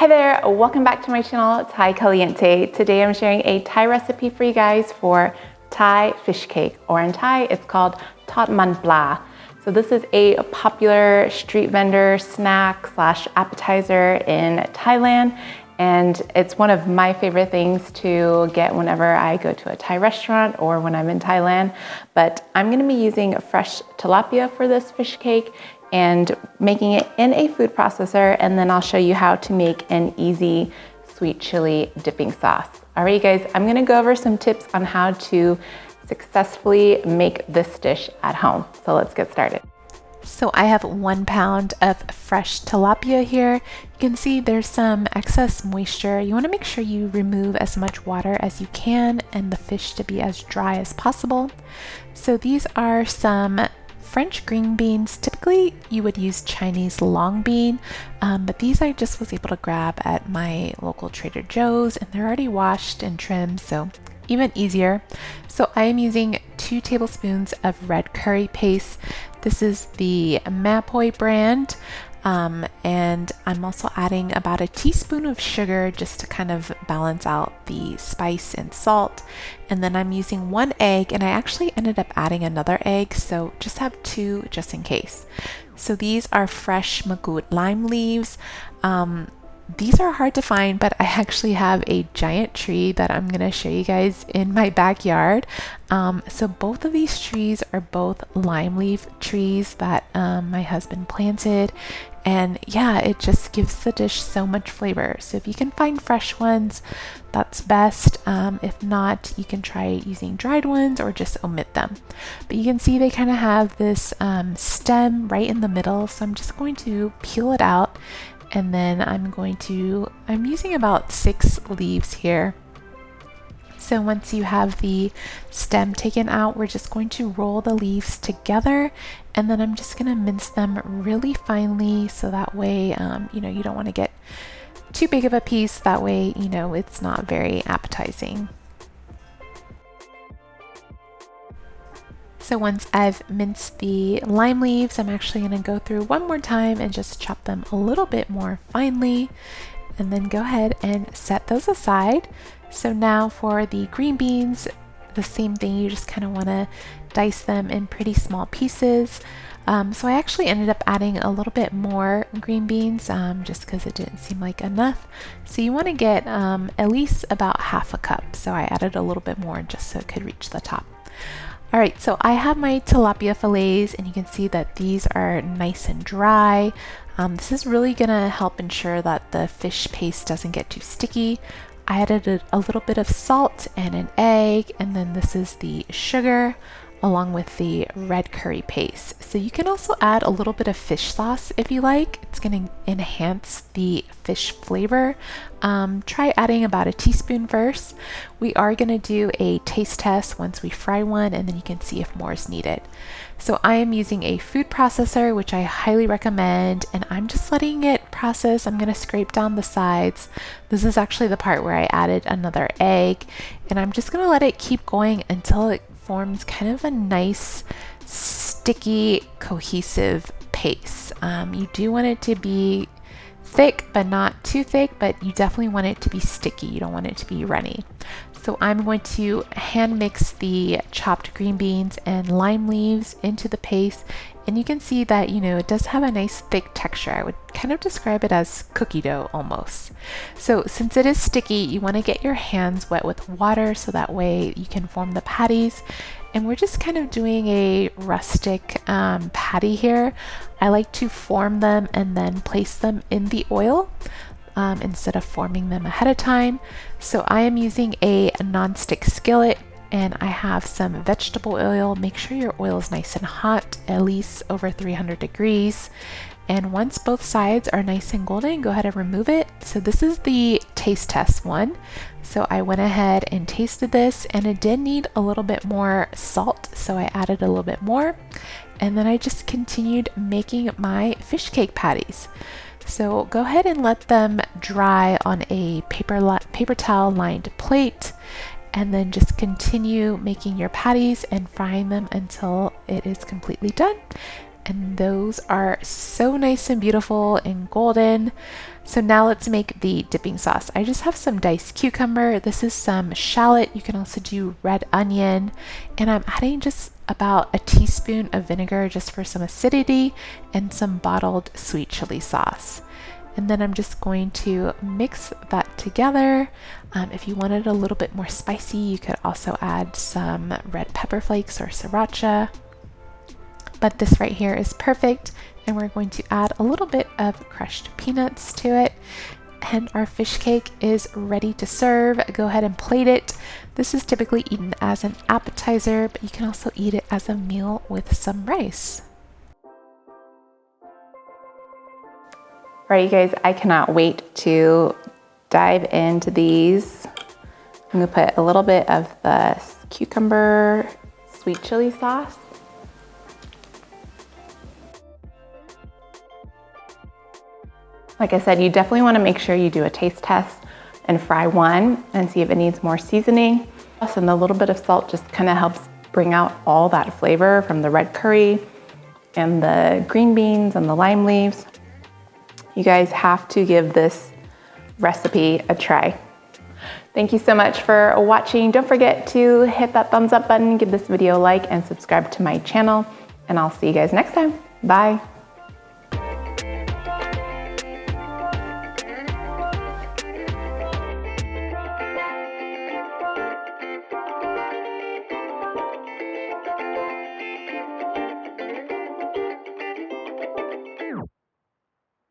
Hi there, welcome back to my channel, Thai Caliente. Today I'm sharing a Thai recipe for you guys for Thai fish cake, or in Thai it's called Tod Mun Pla. So this is a popular street vendor snack slash appetizer in Thailand, and it's one of my favorite things to get whenever I go to a Thai restaurant or when I'm in Thailand. But I'm gonna be using fresh tilapia for this fish cake and making it in a food processor, and then I'll show you how to make an easy sweet chili dipping sauce. All right, you guys, I'm gonna go over some tips on how to successfully make this dish at home. So let's get started. So I have 1 pound of fresh tilapia here. You can see there's some excess moisture. You wanna make sure you remove as much water as you can and the fish to be as dry as possible. So these are some French green beans. Typically you would use Chinese long bean, but these I just was able to grab at my local Trader Joe's, and they're already washed and trimmed, so even easier. So I am using 2 tablespoons of red curry paste. This is the Mapoy brand, and I'm also adding about a teaspoon of sugar just to kind of balance out the spice and salt. And then I'm using 1 egg, and I actually ended up adding another egg, so just have 2 just in case. So these are fresh magut lime leaves. These are hard to find, but I actually have a giant tree that I'm gonna show you guys in my backyard. So both of these trees are both lime leaf trees that my husband planted, and yeah, it just gives the dish so much flavor. So if you can find fresh ones, that's best. If not, you can try using dried ones or just omit them. But you can see they kind of have this stem right in the middle, so I'm just going to peel it out. And then I'm using about 6 leaves here. So once you have the stem taken out, we're just going to roll the leaves together, and then I'm just gonna mince them really finely, so that way, you don't want to get too big of a piece. That way, it's not very appetizing. So once I've minced the lime leaves, I'm actually going to go through one more time and just chop them a little bit more finely, and then go ahead and set those aside. So now for the green beans, the same thing, you just kind of want to dice them in pretty small pieces. So I actually ended up adding a little bit more green beans just because it didn't seem like enough. So you want to get at least about half a cup. So I added a little bit more just so it could reach the top. All right, so I have my tilapia fillets, and you can see that these are nice and dry. This is really gonna help ensure that the fish paste doesn't get too sticky. I added a little bit of salt and an egg, and then this is the sugar along with the red curry paste. So you can also add a little bit of fish sauce if you like. It's going to enhance the fish flavor. Try adding about a teaspoon first. We are going to do a taste test once we fry one, and then you can see if more is needed. So I am using a food processor, which I highly recommend, and I'm just letting it process. I'm going to scrape down the sides. This is actually the part where I added another egg, and I'm just going to let it keep going until it forms kind of a nice, sticky, cohesive paste. You do want it to be thick, but not too thick, but you definitely want it to be sticky. You don't want it to be runny. So I'm going to hand mix the chopped green beans and lime leaves into the paste, and you can see that, it does have a nice thick texture. I would kind of describe it as cookie dough almost. So since it is sticky, you want to get your hands wet with water so that way you can form the patties. And we're just kind of doing a rustic patty here. I like to form them and then place them in the oil instead of forming them ahead of time. So I am using a non-stick skillet, and I have some vegetable oil. Make sure your oil is nice and hot, at least over 300 degrees. And once both sides are nice and golden, go ahead and remove it. So this is the taste test one. So I went ahead and tasted this, and it did need a little bit more salt, so I added a little bit more. And then I just continued making my fish cake patties. So go ahead and let them dry on a paper towel lined plate, and then just continue making your patties and frying them until it is completely done. and those are so nice and beautiful and golden. So now let's make the dipping sauce. I just have some diced cucumber. This is some shallot. You can also do red onion. And I'm adding just about a teaspoon of vinegar just for some acidity and some bottled sweet chili sauce. And then I'm just going to mix that together. If you wanted a little bit more spicy, you could also add some red pepper flakes or sriracha. But this right here is perfect. And we're going to add a little bit of crushed peanuts to it. And our fish cake is ready to serve. Go ahead and plate it. This is typically eaten as an appetizer, but you can also eat it as a meal with some rice. All right, you guys, I cannot wait to dive into these. I'm gonna put a little bit of the cucumber sweet chili sauce. Like I said, you definitely wanna make sure you do a taste test and fry one and see if it needs more seasoning. And the little bit of salt just kind of helps bring out all that flavor from the red curry and the green beans and the lime leaves. You guys have to give this recipe a try. Thank you so much for watching. Don't forget to hit that thumbs up button, give this video a like, and subscribe to my channel. And I'll see you guys next time. Bye.